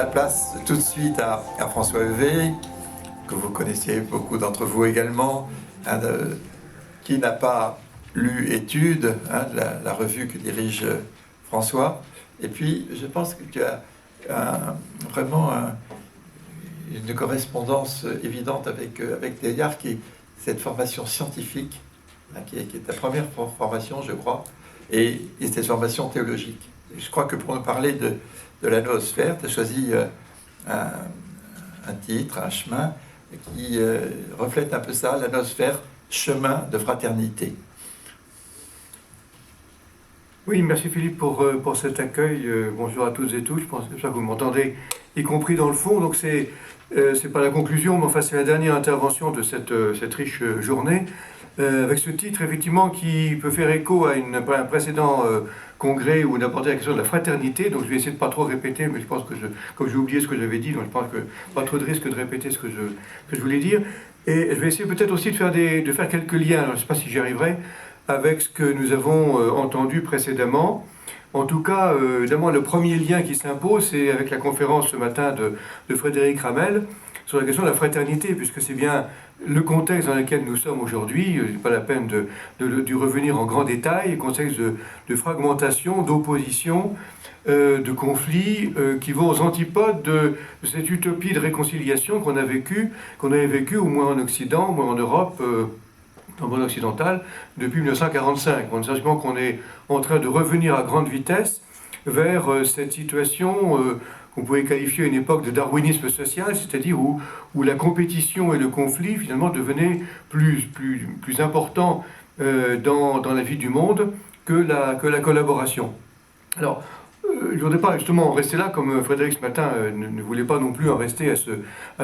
la place tout de suite à François Heuvet, que vous connaissez beaucoup d'entre vous également, qui n'a pas lu Études, la revue que dirige François. Et puis, je pense que tu as vraiment une correspondance évidente avec Teilhard, qui est cette formation scientifique, qui est ta première formation, je crois, et cette formation théologique. Et je crois que pour nous parler de la noosphère, tu as choisi un titre, un chemin, qui reflète un peu ça, la noosphère, chemin de fraternité. Oui, merci Philippe pour cet accueil. Bonjour à toutes et tous, je pense que vous m'entendez, y compris dans le fond. Donc c'est pas la conclusion, mais enfin c'est la dernière intervention de cette riche journée, avec ce titre effectivement qui peut faire écho à un précédent congrès où on abordait la question de la fraternité. Donc je vais essayer de pas trop répéter, mais je pense que comme j'ai oublié ce que j'avais dit, donc je pense que pas trop de risque de répéter ce que je voulais dire. Et je vais essayer peut-être aussi de faire quelques liens. Alors, je ne sais pas si j'y arriverai avec ce que nous avons entendu précédemment. En tout cas, évidemment, le premier lien qui s'impose, c'est avec la conférence ce matin de Frédéric Ramel sur la question de la fraternité, puisque c'est bien le contexte dans lequel nous sommes aujourd'hui. Ce n'est pas la peine d'y revenir en grand détail, contexte de fragmentation, d'opposition, de conflits qui vont aux antipodes de cette utopie de réconciliation qu'on avait vécue au moins en Occident, au moins en Europe, dans le monde occidental, depuis 1945. On sait qu'on est en train de revenir à grande vitesse vers cette situation qu'on pouvait qualifier à une époque de darwinisme social, c'est-à-dire où la compétition et le conflit finalement devenaient plus importants dans la vie du monde que la collaboration. Alors, je ne voudrais pas justement en rester là, comme Frédéric ce matin ne voulait pas non plus en rester à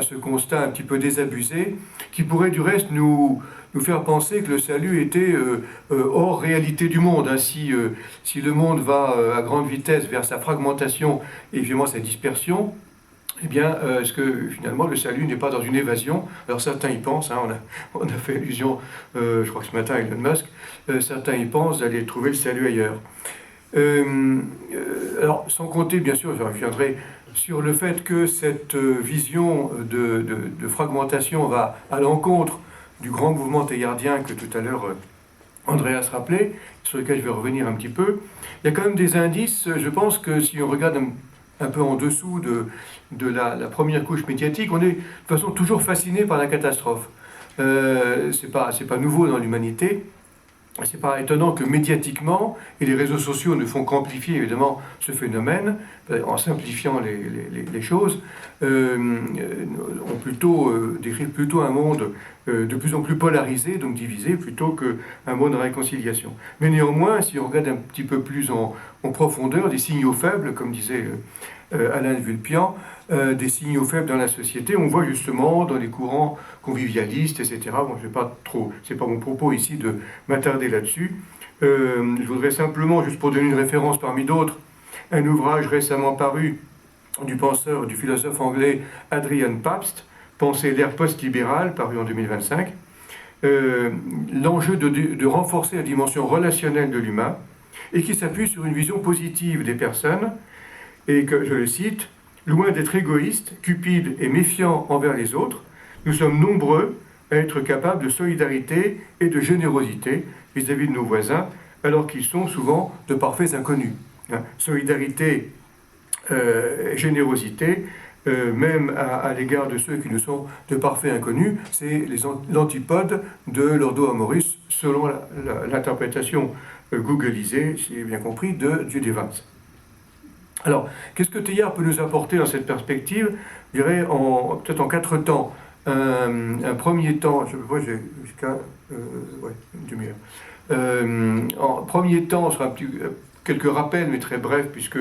ce constat un petit peu désabusé, qui pourrait du reste nous faire penser que le salut était hors réalité du monde. Si le monde va à grande vitesse vers sa fragmentation et évidemment sa dispersion, eh bien, est-ce que finalement le salut n'est pas dans une évasion? Alors certains y pensent, on a fait allusion, je crois que ce matin à Elon Musk, certains y pensent d'aller trouver le salut ailleurs. Alors, sans compter, bien sûr, je reviendrai sur le fait que cette vision de fragmentation va à l'encontre du grand mouvement teilhardien que tout à l'heure Andreas rappelait, sur lequel je vais revenir un petit peu. Il y a quand même des indices, je pense que si on regarde un peu en dessous de la première couche médiatique, on est de toute façon toujours fasciné par la catastrophe. C'est pas nouveau dans l'humanité. C'est pas étonnant que médiatiquement, et les réseaux sociaux ne font qu'amplifier évidemment ce phénomène, en simplifiant les choses, décrivent plutôt un monde de plus en plus polarisé, donc divisé, plutôt qu'un monde de réconciliation. Mais néanmoins, si on regarde un petit peu plus en profondeur, des signaux faibles, comme disait Alain de Vulpian, des signaux faibles dans la société, on voit justement dans les courants convivialistes, etc. Bon, c'est pas mon propos ici de m'attarder là-dessus. Je voudrais simplement, juste pour donner une référence parmi d'autres, un ouvrage récemment paru du philosophe anglais Adrian Pabst, Penser l'ère post-libérale, paru en 2025, l'enjeu de renforcer la dimension relationnelle de l'humain, et qui s'appuie sur une vision positive des personnes, et que, je le cite, « Loin d'être égoïste, cupide et méfiant envers les autres, nous sommes nombreux à être capables de solidarité et de générosité vis-à-vis de nos voisins, alors qu'ils sont souvent de parfaits inconnus. » Solidarité, générosité, même à l'égard de ceux qui nous sont de parfaits inconnus, c'est l'antipode de l'ordo amoris, selon l'interprétation googlisée, si j'ai bien compris, de J.D. Vance. Alors, qu'est-ce que Teilhard peut nous apporter dans cette perspective? Je dirais peut-être en 4 temps. Un premier temps, je vois, j'ai jusqu'à une demi-heure. En premier temps, ce sera quelques rappels, mais très brefs, puisque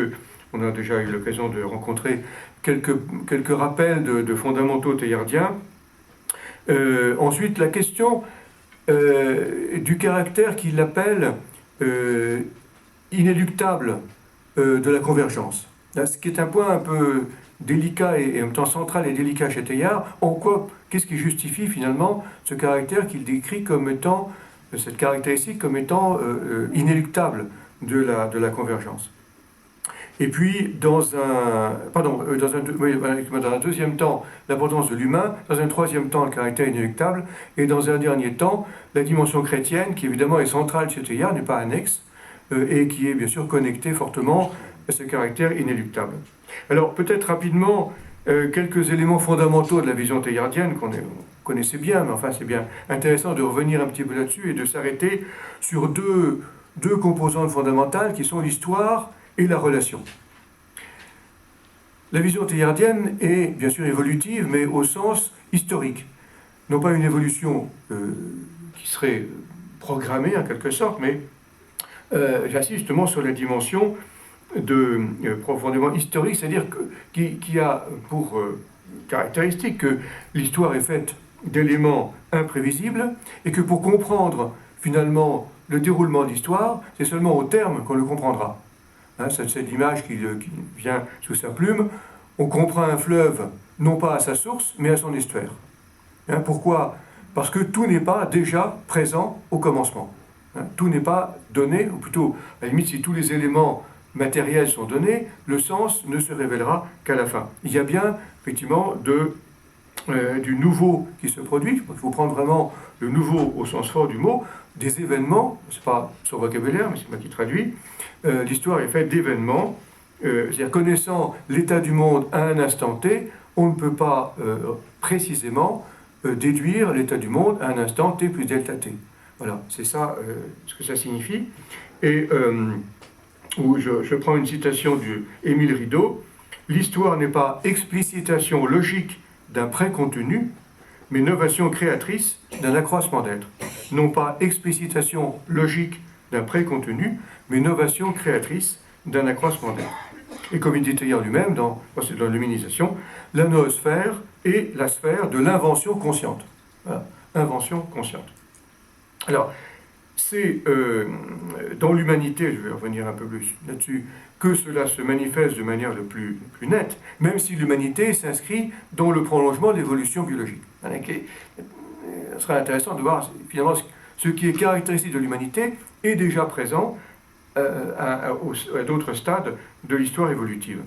on a déjà eu l'occasion de rencontrer quelques rappels de fondamentaux teilhardiens. Ensuite, la question du caractère qu'il appelle inéluctable de la convergence. Là, ce qui est un point un peu délicat et en même temps central et délicat chez Teilhard, qu'est-ce qui justifie finalement ce caractère qu'il décrit comme étant, cette caractéristique comme étant inéluctable de la convergence. Et puis, dans un deuxième temps, l'importance de l'humain, dans un troisième temps, le caractère inéluctable, et dans un dernier temps, la dimension chrétienne, qui évidemment est centrale chez Teilhard, n'est pas annexe, et qui est bien sûr connectée fortement à ce caractère inéluctable. Alors, peut-être rapidement, quelques éléments fondamentaux de la vision teilhardienne qu'on connaissait bien, mais enfin, c'est bien intéressant de revenir un petit peu là-dessus et de s'arrêter sur deux composantes fondamentales qui sont l'histoire et la relation. La vision teilhardienne est bien sûr évolutive, mais au sens historique. Non pas une évolution qui serait programmée en quelque sorte, mais j'insiste justement sur la dimension profondément historique, c'est-à-dire qui a pour caractéristique que l'histoire est faite d'éléments imprévisibles et que pour comprendre finalement le déroulement de l'histoire, c'est seulement au terme qu'on le comprendra. Hein, c'est cette image qui vient sous sa plume. On comprend un fleuve non pas à sa source, mais à son estuaire. Hein, pourquoi ? Parce que tout n'est pas déjà présent au commencement. Hein, tout n'est pas donné, ou plutôt, à la limite, si tous les éléments matériels sont donnés, le sens ne se révélera qu'à la fin. Il y a bien, effectivement, du nouveau qui se produit. Il faut prendre vraiment le nouveau au sens fort du mot, des événements, c'est pas son vocabulaire, mais c'est moi qui traduis. L'histoire est faite d'événements, c'est-à-dire connaissant l'état du monde à un instant T, on ne peut pas précisément déduire l'état du monde à un instant T plus delta T. Voilà, c'est ça ce que ça signifie. Et où je prends une citation d'Émile Rideau, « L'histoire n'est pas explicitation logique d'un précontenu, mais novation créatrice d'un accroissement d'être. » Non pas explicitation logique d'un précontenu, mais novation créatrice d'un accroissement d'être. Et comme il dit Teilhard lui-même, dans l'humanisation, la noosphère est la sphère de l'invention consciente. Voilà, invention consciente. Alors, c'est dans l'humanité, je vais revenir un peu plus là-dessus, que cela se manifeste de manière le plus nette, même si l'humanité s'inscrit dans le prolongement de l'évolution biologique. Ce sera intéressant de voir finalement ce qui est caractéristique de l'humanité est déjà présent à d'autres stades de l'histoire évolutive.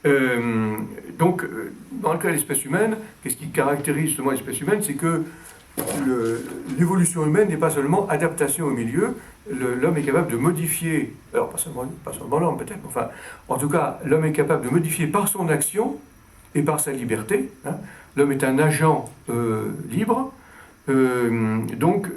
Donc, dans le cas de l'espèce humaine, qu'est-ce qui caractérise justement l'espèce humaine, c'est que l'évolution humaine n'est pas seulement adaptation au milieu, l'homme est capable de modifier, alors pas seulement l'homme peut-être, mais enfin, en tout cas, l'homme est capable de modifier par son action et par sa liberté. Hein. L'homme est un agent libre, donc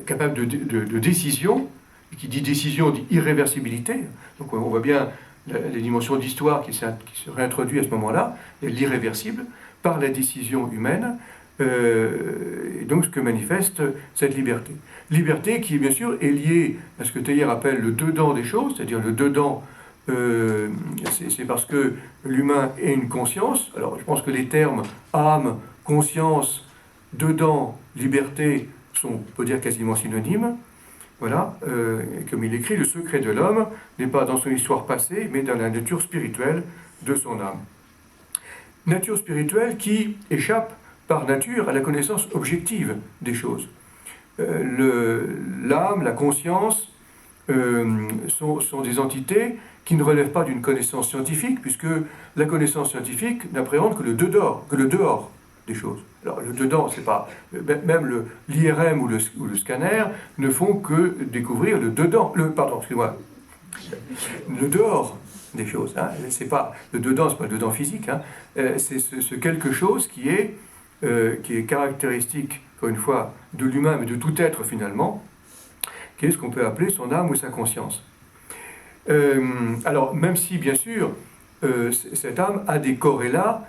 capable de décision. Qui dit décision dit irréversibilité. Donc on voit bien les dimensions d'histoire qui se réintroduit à ce moment-là, l'irréversible, par la décision humaine, et donc ce que manifeste cette liberté. Liberté qui, bien sûr, est liée à ce que Teilhard appelle le dedans des choses, c'est-à-dire le dedans, c'est parce que l'humain est une conscience. Alors je pense que les termes âme, conscience, dedans, liberté sont, on peut dire, quasiment synonymes. Voilà, comme il écrit, le secret de l'homme n'est pas dans son histoire passée, mais dans la nature spirituelle de son âme. Nature spirituelle qui échappe par nature à la connaissance objective des choses. L'âme, la conscience sont des entités qui ne relèvent pas d'une connaissance scientifique, puisque la connaissance scientifique n'appréhende que le dehors des choses. Alors le dedans, c'est pas même l'IRM ou le scanner ne font que découvrir le dedans, le dehors des choses. Hein. C'est pas le dedans, c'est pas le dedans physique. Hein. C'est ce quelque chose qui est caractéristique, encore une fois, de l'humain, mais de tout être finalement, qui est ce qu'on peut appeler son âme ou sa conscience. Alors même si bien sûr cette âme a des corrélats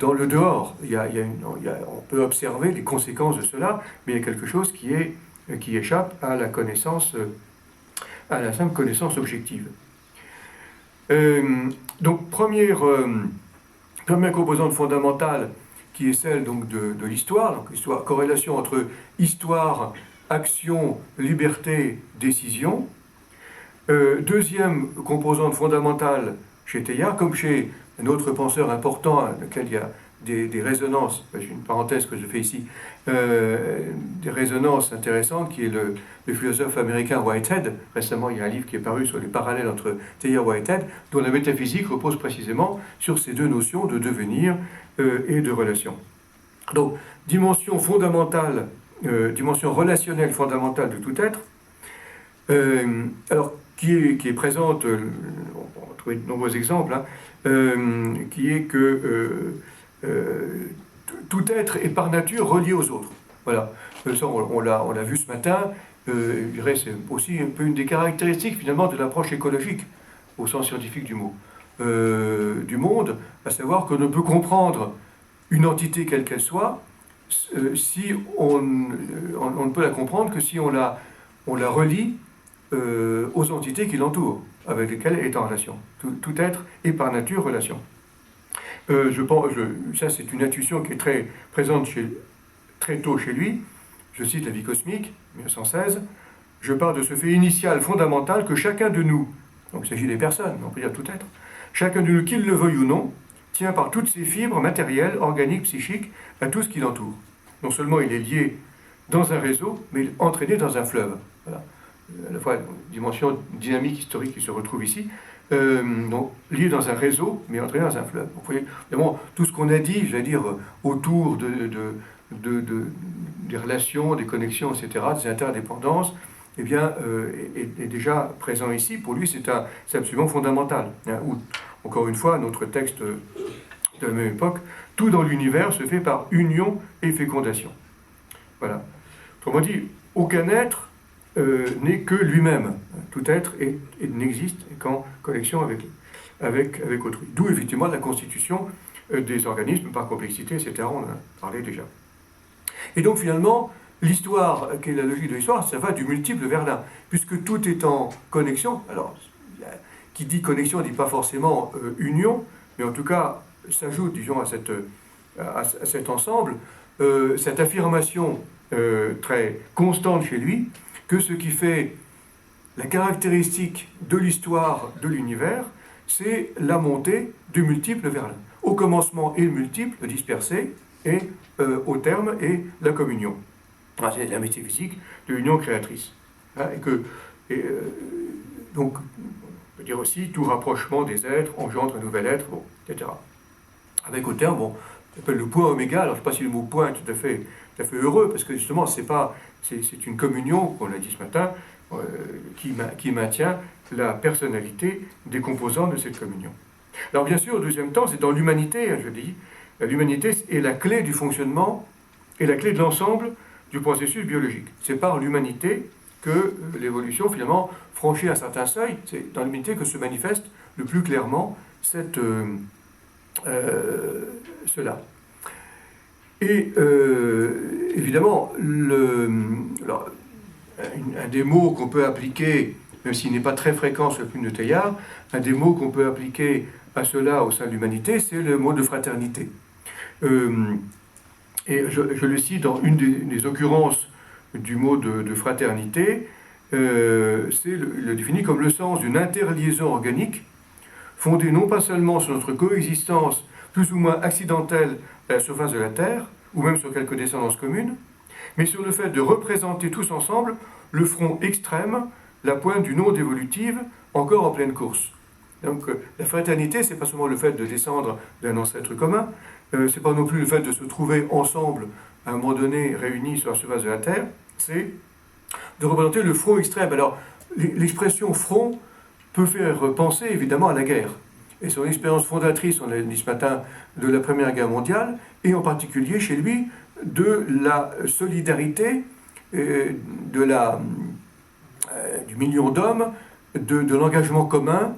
dans le dehors, on peut observer les conséquences de cela, mais il y a quelque chose qui échappe à la connaissance, à la simple connaissance objective. Donc première composante fondamentale qui est celle donc de l'histoire, donc l'histoire, corrélation entre histoire, action, liberté, décision. Deuxième composante fondamentale chez Teilhard, comme chez un autre penseur important, lequel il y a des résonances, j'ai une parenthèse que je fais ici, des résonances intéressantes, qui est le philosophe américain Whitehead. Récemment, il y a un livre qui est paru sur les parallèles entre Thayer et Whitehead, dont la métaphysique repose précisément sur ces deux notions de devenir et de relation. Donc, dimension fondamentale, dimension relationnelle fondamentale de tout être, alors qui est présente, on va trouver de nombreux exemples, hein, qui est que tout être est par nature relié aux autres. Voilà, ça on l'a vu ce matin. Je dirais c'est aussi un peu une des caractéristiques finalement de l'approche écologique au sens scientifique du mot, du monde, à savoir qu'on ne peut comprendre une entité quelle qu'elle soit si on ne peut la comprendre que si on la relie aux entités qui l'entourent, avec lesquelles elle est en relation. Tout être est par nature relation. Ça c'est une intuition qui est très présente très tôt chez lui. Je cite La vie cosmique, 1916. Je parle de ce fait initial, fondamental, que chacun de nous, donc il s'agit des personnes, on peut dire tout être, chacun de nous, qu'il le veuille ou non, tient par toutes ses fibres matérielles, organiques, psychiques, à tout ce qui l'entoure. Non seulement il est lié dans un réseau, mais entraîné dans un fleuve. Voilà. À la fois une dimension dynamique historique qui se retrouve ici, donc lié dans un réseau, mais entraîné dans un fleuve. Donc, vous voyez, évidemment, tout ce qu'on a dit, j'allais dire, autour des relations, des connexions, etc., des interdépendances, eh bien, est déjà présent ici. Pour lui, c'est absolument fondamental. Hein, encore une fois, notre texte de la même époque, tout dans l'univers se fait par union et fécondation. Voilà. Autrement dit, aucun être n'est que lui-même. Tout être n'existe qu'en connexion avec autrui. D'où effectivement la constitution des organismes par complexité, etc. On en a parlé déjà. Et donc finalement, l'histoire, qui est la logique de l'histoire, ça va du multiple vers l'un, puisque tout est en connexion. Alors, qui dit connexion ne dit pas forcément union, mais en tout cas s'ajoute, disons, à cet ensemble, cette affirmation très constante chez lui, que ce qui fait la caractéristique de l'histoire de l'univers, c'est la montée du multiple vers l'un. Au commencement est le multiple, le dispersé, et au terme est la communion. C'est la métaphysique de l'union créatrice. Hein, donc, on peut dire aussi, tout rapprochement des êtres engendre un nouvel être, bon, etc. Avec au terme, bon, on appelle le point oméga. Alors, je ne sais pas si le mot point est tout à fait heureux, parce que justement, c'est une communion, qu'on l'a dit ce matin, qui maintient la personnalité des composants de cette communion. Alors, bien sûr, au deuxième temps, c'est dans l'humanité, je dis, l'humanité est la clé du fonctionnement et la clé de l'ensemble du processus biologique. C'est par l'humanité que l'évolution, finalement, franchit un certain seuil. C'est dans l'humanité que se manifeste le plus clairement cela. Et évidemment, un des mots qu'on peut appliquer, même s'il n'est pas très fréquent sur le plume de Teilhard, un des mots qu'on peut appliquer à cela au sein de l'humanité, c'est le mot de fraternité. Et je le cite dans une des occurrences du mot de fraternité, le définit comme le sens d'une interliaison organique fondée non pas seulement sur notre coexistence plus ou moins accidentelle à la surface de la Terre, ou même sur quelques descendances communes, mais sur le fait de représenter tous ensemble le front extrême, la pointe d'une onde évolutive encore en pleine course. Donc la fraternité, c'est pas seulement le fait de descendre d'un ancêtre commun, c'est pas non plus le fait de se trouver ensemble à un moment donné réunis sur la surface de la Terre, c'est de représenter le front extrême. Alors l'expression front peut faire penser évidemment à la guerre. Et son expérience fondatrice, on l'a dit ce matin, de la Première Guerre mondiale, et en particulier chez lui de la solidarité du million d'hommes, de l'engagement commun,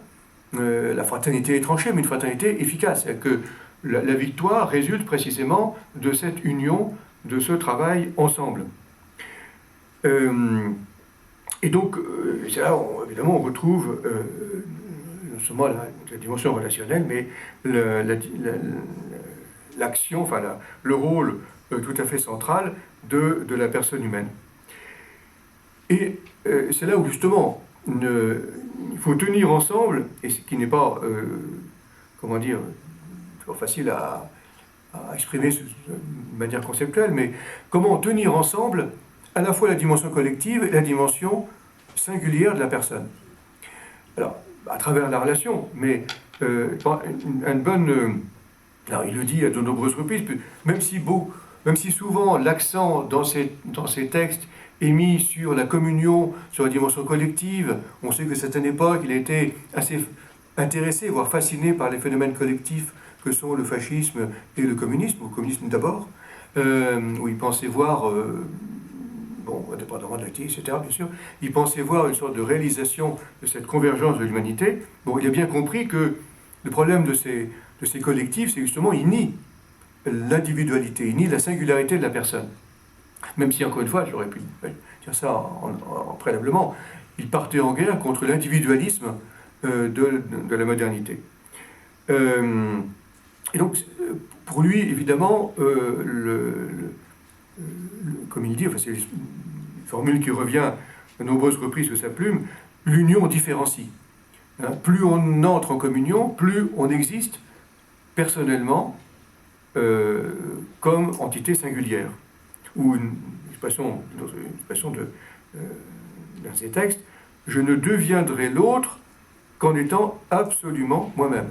la fraternité étranchée, mais une fraternité efficace. C'est-à-dire que la victoire résulte précisément de cette union, de ce travail ensemble. Et donc, c'est là, évidemment, on retrouve non seulement la dimension relationnelle, mais l'action, enfin le rôle tout à fait central de la personne humaine. Et c'est là où, justement, il faut tenir ensemble, et ce qui n'est pas, comment dire, toujours facile à exprimer de manière conceptuelle, mais comment tenir ensemble à la fois la dimension collective et la dimension singulière de la personne. Alors, à travers la relation, mais une bonne... alors, il le dit à de nombreuses reprises, même si souvent l'accent dans ces textes est mis sur la communion, sur la dimension collective, on sait que à certaine époque, il a été assez intéressé, voire fasciné par les phénomènes collectifs que sont le fascisme et le communisme d'abord, où il pensait voir... bon, indépendamment de l'activité, etc., bien sûr, il pensait voir une sorte de réalisation de cette convergence de l'humanité. Bon, il a bien compris que le problème de ces collectifs, c'est justement il nie l'individualité, il nie la singularité de la personne. Même si, encore une fois, j'aurais pu dire ça préalablement, il partait en guerre contre l'individualisme de la modernité. Et donc, pour lui, évidemment, comme il dit, enfin, c'est une formule qui revient à nombreuses reprises sur sa plume, l'union différencie. Hein, plus on entre en communion, plus on existe personnellement comme entité singulière. Ou une expression dans ces textes, je ne deviendrai l'autre qu'en étant absolument moi-même.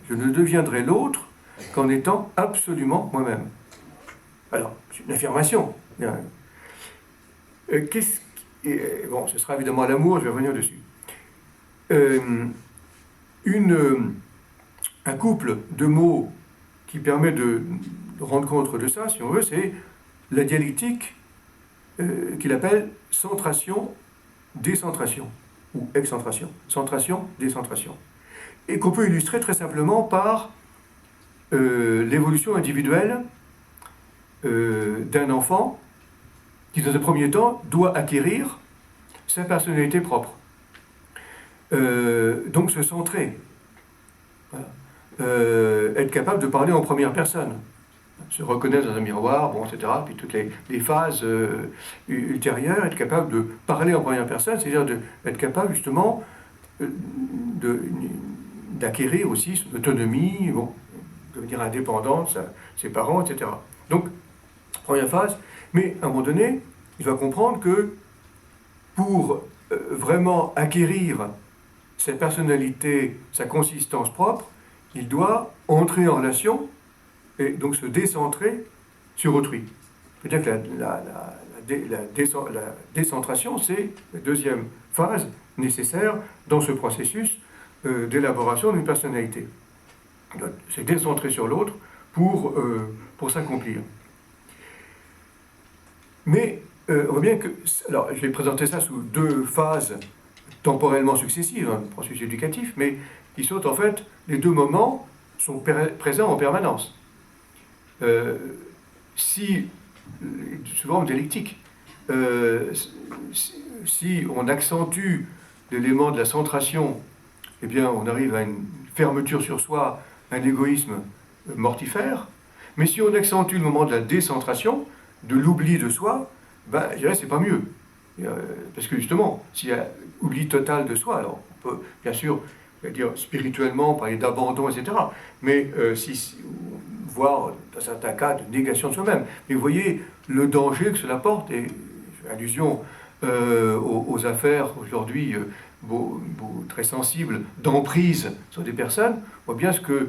Je ne deviendrai l'autre qu'en étant absolument moi-même. Alors, c'est une affirmation. Bon, ce sera évidemment l'amour, je vais revenir dessus. Un couple de mots qui permet de rendre compte de ça, si on veut, c'est la dialectique qu'il appelle centration-décentration, ou excentration. Centration-décentration. Et qu'on peut illustrer très simplement par l'évolution individuelle d'un enfant qui, dans un premier temps, doit acquérir sa personnalité propre. Donc se centrer. Voilà. Être capable de parler en première personne. Se reconnaître dans un miroir, bon, etc. Puis toutes les phases ultérieures, être capable de parler en première personne, c'est-à-dire d'être capable justement d'acquérir aussi son autonomie, bon, devenir indépendant de ses parents, etc. Donc, première phase, mais à un moment donné, il va comprendre que pour vraiment acquérir sa personnalité, sa consistance propre, il doit entrer en relation et donc se décentrer sur autrui. C'est-à-dire que la décentration, c'est la deuxième phase nécessaire dans ce processus d'élaboration d'une personnalité. C'est décentrer sur l'autre pour s'accomplir. Mais on voit bien que... Alors, je vais présenter ça sous deux phases temporellement successives, un processus éducatif, mais qui sont en fait, les deux moments sont présents en permanence. Souvent en dialectique, si on accentue l'élément de la centration, eh bien on arrive à une fermeture sur soi, un égoïsme mortifère, mais si on accentue le moment de la décentration, de l'oubli de soi, ben, je dirais c'est pas mieux. Parce que justement, s'il y a oubli total de soi, alors on peut bien sûr dire spirituellement parler d'abandon, etc. Mais voire dans certains cas de négation de soi-même. Mais vous voyez le danger que cela porte, et allusion aux affaires aujourd'hui très sensibles d'emprise sur des personnes, on voit bien ce que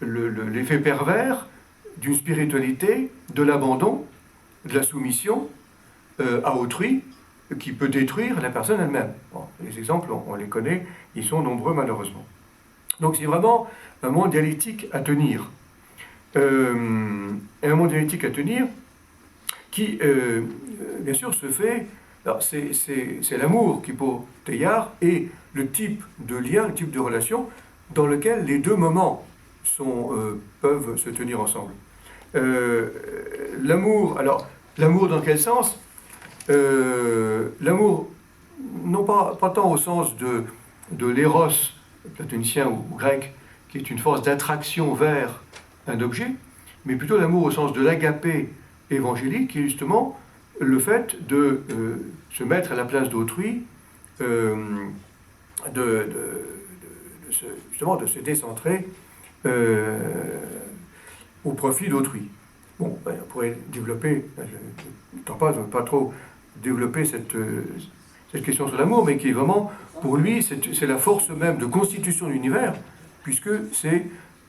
l'effet pervers d'une spiritualité, de l'abandon, de la soumission à autrui, qui peut détruire la personne elle-même. Bon, les exemples, on les connaît, ils sont nombreux malheureusement. Donc c'est vraiment un monde dialectique à tenir. Un monde dialectique à tenir qui, bien sûr, se fait... Alors c'est l'amour qui, pour Teilhard, est le type de lien, le type de relation dans lequel les deux moments peuvent se tenir ensemble. L'amour, alors, l'amour dans quel sens ? L'amour, non pas tant au sens de l'éros, platonicien ou grec, qui est une force d'attraction vers un objet, mais plutôt l'amour au sens de l'agapé évangélique, qui est justement le fait de se mettre à la place d'autrui, justement de se décentrer au profit d'autrui. Bon, ben, on pourrait développer, je ne veux pas trop développer cette question sur l'amour, mais qui est vraiment, pour lui, c'est la force même de constitution de l'univers, puisque c'est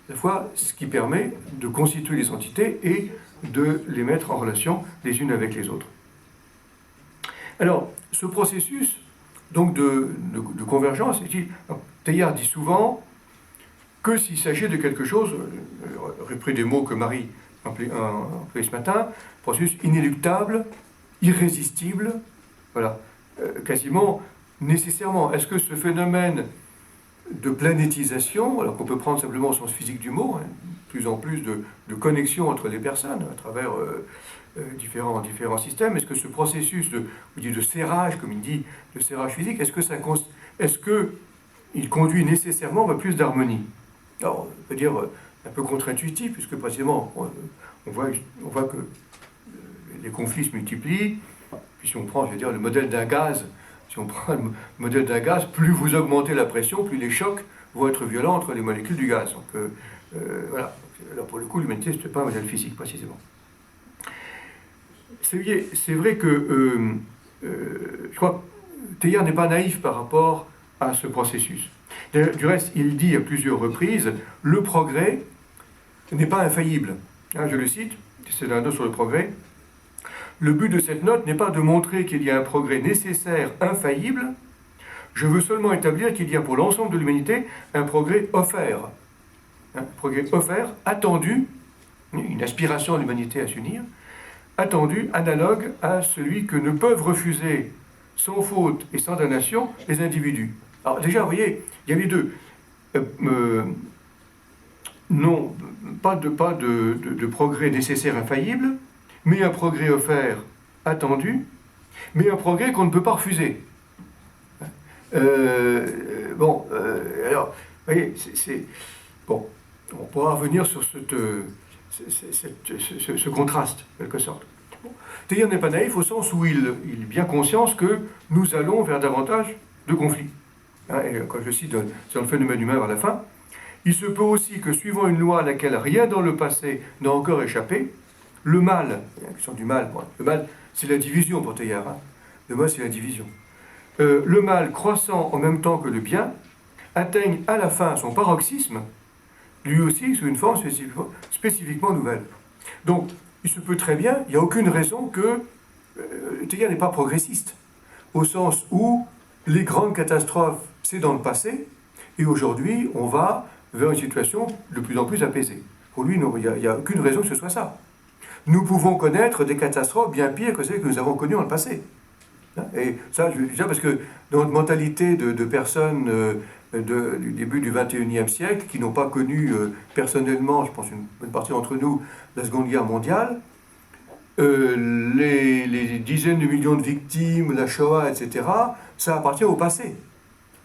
à la fois ce qui permet de constituer les entités et de les mettre en relation les unes avec les autres. Alors, ce processus donc de convergence, Teilhard dit souvent que s'il s'agit de quelque chose, repris des mots que Marie a employés ce matin, processus inéluctable, irrésistible, voilà, quasiment nécessairement. Est-ce que ce phénomène de planétisation, alors qu'on peut prendre simplement au sens physique du mot, hein, plus en plus de connexion entre les personnes à travers différents systèmes, est-ce que ce processus de serrage, comme il dit, de serrage physique, est-ce qu'il conduit nécessairement à plus d'harmonie? Alors, on peut dire un peu contre-intuitif, puisque précisément, on voit que les conflits se multiplient. Puis si on prend, je veux dire, le modèle d'un gaz, si on prend le modèle d'un gaz, plus vous augmentez la pression, plus les chocs vont être violents entre les molécules du gaz. Donc, voilà. Alors, pour le coup, l'humanité, ce n'est pas un modèle physique, précisément. C'est vrai que je crois que Teilhard n'est pas naïf par rapport à ce processus. Du reste, il dit à plusieurs reprises, le progrès n'est pas infaillible. Hein, je le cite, c'est un note sur le progrès. Le but de cette note n'est pas de montrer qu'il y a un progrès nécessaire, infaillible. Je veux seulement établir qu'il y a pour l'ensemble de l'humanité un progrès offert. Un progrès offert, attendu, une aspiration de l'humanité à s'unir, attendu, analogue à celui que ne peuvent refuser sans faute et sans damnation les individus. Alors déjà, vous voyez, il y a les deux. Non, pas de progrès nécessaire infaillible, mais un progrès offert attendu, mais un progrès qu'on ne peut pas refuser. Alors, vous voyez, bon, on pourra revenir sur ce contraste, en quelque sorte. Bon. Teilhard n'est pas naïf au sens où il est bien conscient que nous allons vers davantage de conflits. Hein, et quand je cite sur le phénomène humain vers la fin, il se peut aussi que, suivant une loi à laquelle rien dans le passé n'a encore échappé, le mal, la question du mal, le mal c'est la division pour Teilhard, hein. Le mal c'est la division. Le mal croissant en même temps que le bien atteigne à la fin son paroxysme, lui aussi sous une forme spécifiquement nouvelle. Donc, il se peut très bien, il n'y a aucune raison que Teilhard n'est pas progressiste, au sens où les grandes catastrophes, c'est dans le passé, et aujourd'hui, on va vers une situation de plus en plus apaisée. Pour lui, il n'y a aucune raison que ce soit ça. Nous pouvons connaître des catastrophes bien pires que celles que nous avons connues dans le passé. Et ça, je le dis parce que dans notre mentalité de personnes du début du XXIe siècle, qui n'ont pas connu personnellement, je pense une bonne partie d'entre nous, la Seconde Guerre mondiale, les dizaines de millions de victimes, la Shoah, etc., ça appartient au passé.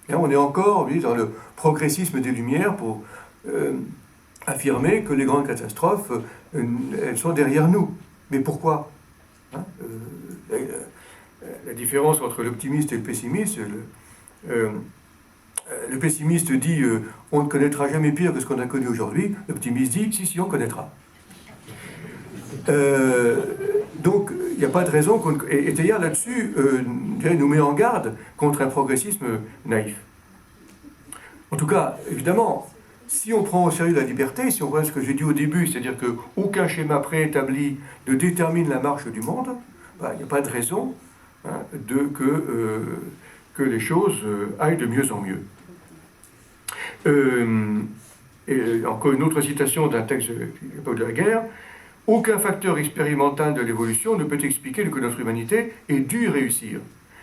Et on est encore dans le progressisme des Lumières pour affirmer que les grandes catastrophes, elles sont derrière nous. Mais pourquoi, hein, la différence entre l'optimiste et le pessimiste, le pessimiste dit on ne connaîtra jamais pire que ce qu'on a connu aujourd'hui. L'optimiste dit si, on connaîtra. Donc, il n'y a pas de raison et Teilhard là-dessus nous met en garde contre un progressisme naïf. En tout cas, évidemment, si on prend au sérieux la liberté, si on voit ce que j'ai dit au début, c'est-à-dire qu'aucun schéma préétabli ne détermine la marche du monde, il n'y a pas de raison que les choses aillent de mieux en mieux. Et encore une autre citation d'un texte de la guerre. Aucun facteur expérimental de l'évolution ne peut expliquer que notre humanité ait dû réussir.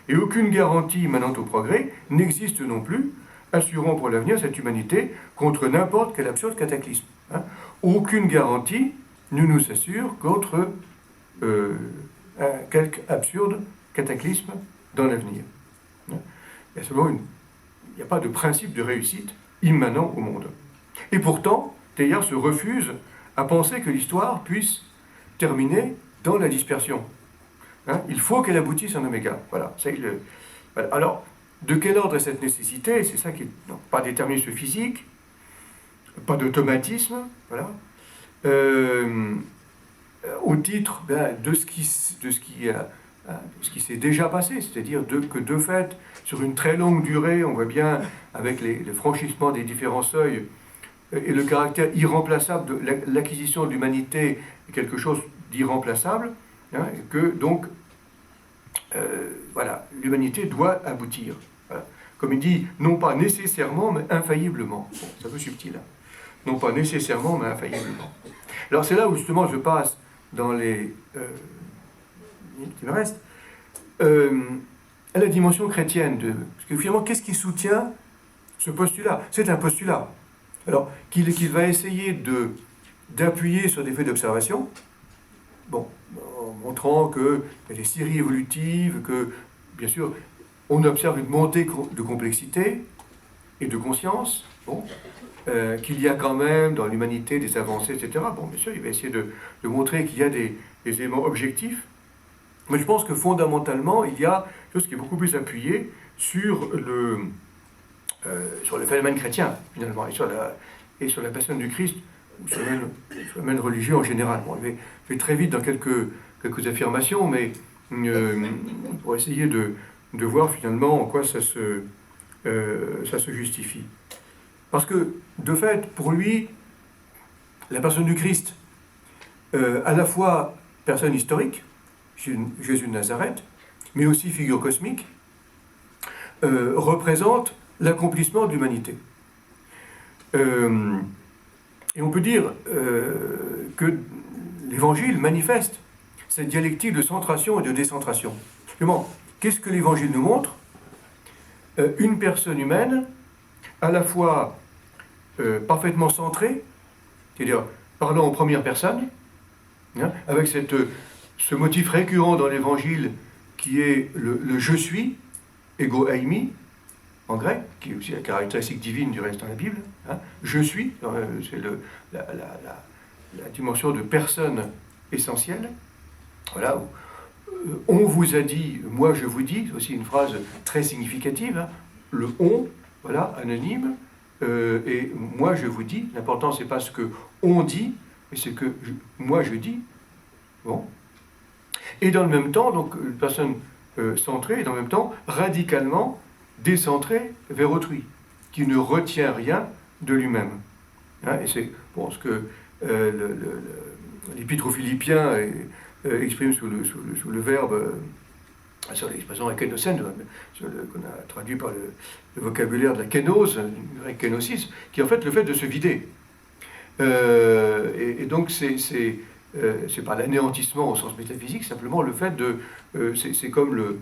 Et aucune garantie menant au progrès n'existe non plus, assurant pour l'avenir cette humanité contre n'importe quel absurde cataclysme. Hein. Aucune garantie ne nous assure contre quelque absurde cataclysme dans l'avenir. Hein. Il n'y a pas de principe de réussite immanent au monde. Et pourtant, Teilhard se refuse à penser que l'histoire puisse terminer dans la dispersion. Hein, il faut qu'elle aboutisse en oméga. Voilà. Voilà. Alors, de quel ordre est cette nécessité? C'est ça qui est pas déterminisme physique, pas d'automatisme, voilà. au titre de ce qui s'est déjà passé, c'est-à-dire que de fait, sur une très longue durée, on voit bien avec le franchissement des différents seuils et le caractère irremplaçable de l'acquisition de l'humanité est quelque chose d'irremplaçable, hein, et que donc, voilà, l'humanité doit aboutir. Voilà. Comme il dit, non pas nécessairement, mais infailliblement. Bon, c'est un peu subtil. Hein. Non pas nécessairement, mais infailliblement. Alors c'est là où justement je passe dans les minutes qui me restent, à la dimension chrétienne. Parce que finalement, qu'est-ce qui soutient ce postulat? C'est un postulat. Alors, qu'il va essayer d'appuyer sur des faits d'observation, bon, en montrant qu'il y a des séries évolutives, que, bien sûr, on observe une montée de complexité et de conscience, bon, qu'il y a quand même dans l'humanité des avancées, etc. Bon, bien sûr, il va essayer de montrer qu'il y a des éléments objectifs, mais je pense que fondamentalement, il y a quelque chose qui est beaucoup plus appuyé sur le phénomène chrétien, finalement, et sur la personne du Christ, ou sur le phénomène religieux en général. Bon, je vais très vite dans quelques affirmations, mais pour essayer de voir finalement en quoi ça se justifie. Parce que, de fait, pour lui, la personne du Christ, à la fois personne historique, Jésus de Nazareth, mais aussi figure cosmique, représente l'accomplissement de l'humanité. Et on peut dire que l'Évangile manifeste cette dialectique de centration et de décentration. Justement, qu'est-ce que l'Évangile nous montre? Une personne humaine, à la fois parfaitement centrée, c'est-à-dire parlant en première personne, hein, avec ce motif récurrent dans l'Évangile qui est le « je suis », ego eimi, en grec, qui est aussi la caractéristique divine du reste dans la Bible. Hein. Je suis, c'est la dimension de personne essentielle. Voilà. On vous a dit, moi je vous dis, c'est aussi une phrase très significative. Hein. Le on, voilà, anonyme, et moi je vous dis. L'important c'est pas ce que on dit, mais c'est que moi je dis. Bon. Et dans le même temps, donc une personne centrée, et dans le même temps radicalement décentré vers autrui, qui ne retient rien de lui-même. Hein, et c'est bon, ce que l'Épître aux Philippiens exprime sous le verbe, sur l'expression akénosène, qu'on a traduit par le vocabulaire de la kénose, du grec kénosis, qui est en fait le fait de se vider. Et donc c'est pas l'anéantissement au sens métaphysique, simplement le fait de... c'est comme le...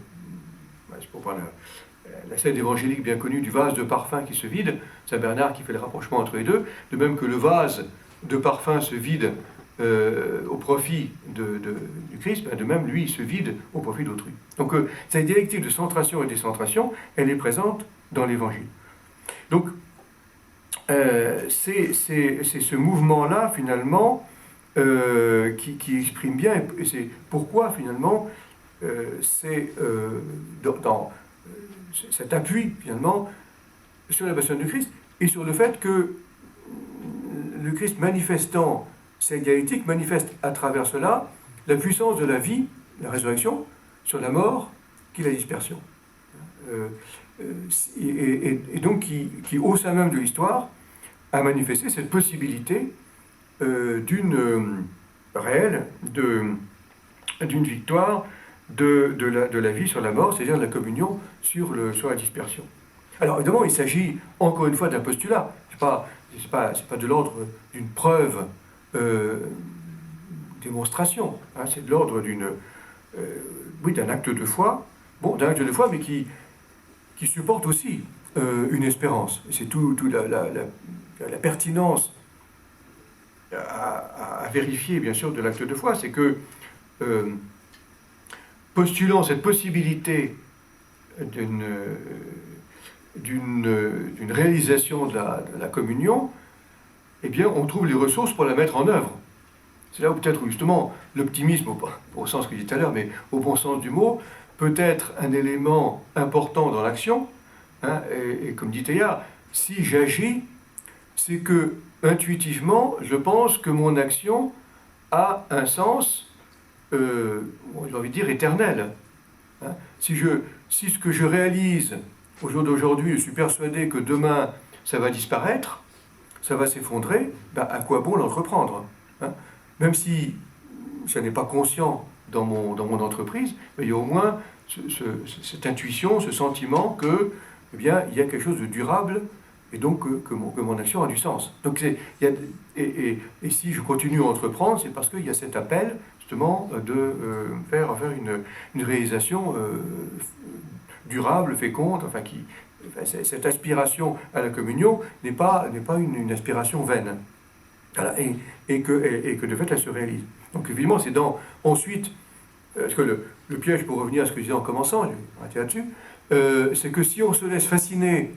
C'est pour prendre la scène évangélique bien connue du vase de parfum qui se vide, Saint Bernard qui fait le rapprochement entre les deux, de même que le vase de parfum se vide au profit du Christ, de même lui il se vide au profit d'autrui. Donc cette dialectique de centration et décentration, elle est présente dans l'Évangile. Donc c'est ce mouvement-là finalement qui exprime bien, et c'est pourquoi finalement dans cet appui finalement sur la personne du Christ et sur le fait que le Christ manifestant cette dialectique manifeste à travers cela la puissance de la vie, la résurrection, sur la mort qui est la dispersion. Et donc qui au sein même de l'histoire a manifesté cette possibilité d'une réelle, d'une victoire de la vie sur la mort, c'est-à-dire de la communion sur la dispersion. Alors évidemment, il s'agit encore une fois d'un postulat. C'est pas de l'ordre d'une preuve démonstration. Hein, c'est de l'ordre d'un acte de foi. Bon, d'un acte de foi, mais qui supporte aussi une espérance. Et c'est tout la pertinence à vérifier, bien sûr, de l'acte de foi, c'est que postulant cette possibilité d'une réalisation de la communion, eh bien, on trouve les ressources pour la mettre en œuvre. C'est là où peut-être justement l'optimisme, au sens que je dis tout à l'heure, mais au bon sens du mot, peut être un élément important dans l'action. Hein, et comme dit Théa, si j'agis, c'est que, intuitivement, je pense que mon action a un sens, j'ai envie de dire, éternel. Hein. Si ce que je réalise au jour d'aujourd'hui, je suis persuadé que demain, ça va disparaître, ça va s'effondrer, ben, à quoi bon l'entreprendre, hein? Même si ça n'est pas conscient dans mon entreprise, mais il y a au moins cette intuition, ce sentiment que, eh bien, il y a quelque chose de durable et donc que mon action a du sens. Donc et si je continue à entreprendre, c'est parce qu'il y a cet appel justement de faire une réalisation durable, féconde, enfin cette aspiration à la communion n'est pas une aspiration vaine. Voilà, et que de fait elle se réalise. Donc évidemment c'est ensuite, parce que le piège, pour revenir à ce que je disais en commençant, j'ai arrêté là-dessus, c'est que si on se laisse fasciner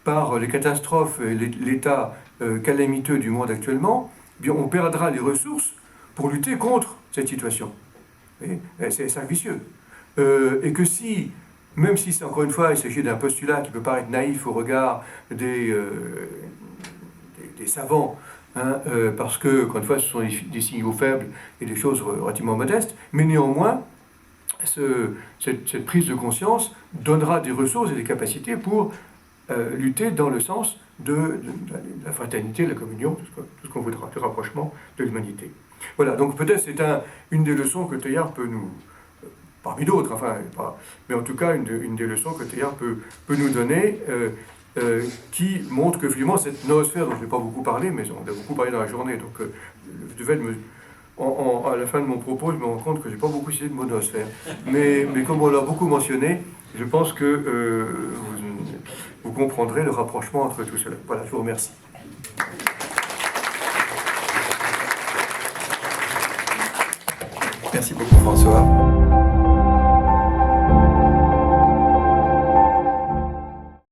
par les catastrophes et l'état calamiteux du monde actuellement, eh bien on perdra les ressources pour lutter contre cette situation. C'est cercle vicieux. Et que si, même si c'est encore une fois, il s'agit d'un postulat qui peut paraître naïf au regard des savants, hein, parce que, encore une fois, ce sont des signaux faibles et des choses relativement modestes, mais néanmoins, cette prise de conscience donnera des ressources et des capacités pour lutter dans le sens de la fraternité, de la communion, tout ce qu'on voudra, du rapprochement de l'humanité. Voilà, donc peut-être c'est une des leçons que Teilhard peut nous, parmi d'autres, enfin, mais en tout cas une des leçons que Teilhard peut nous donner, qui montre que finalement cette noosphère dont je n'ai pas beaucoup parlé, mais on a beaucoup parlé dans la journée, donc je devais à la fin de mon propos, je me rends compte que je n'ai pas beaucoup cité de mot noosphère, mais comme on l'a beaucoup mentionné, je pense que vous comprendrez le rapprochement entre tout cela. Voilà, je vous remercie. Merci beaucoup François.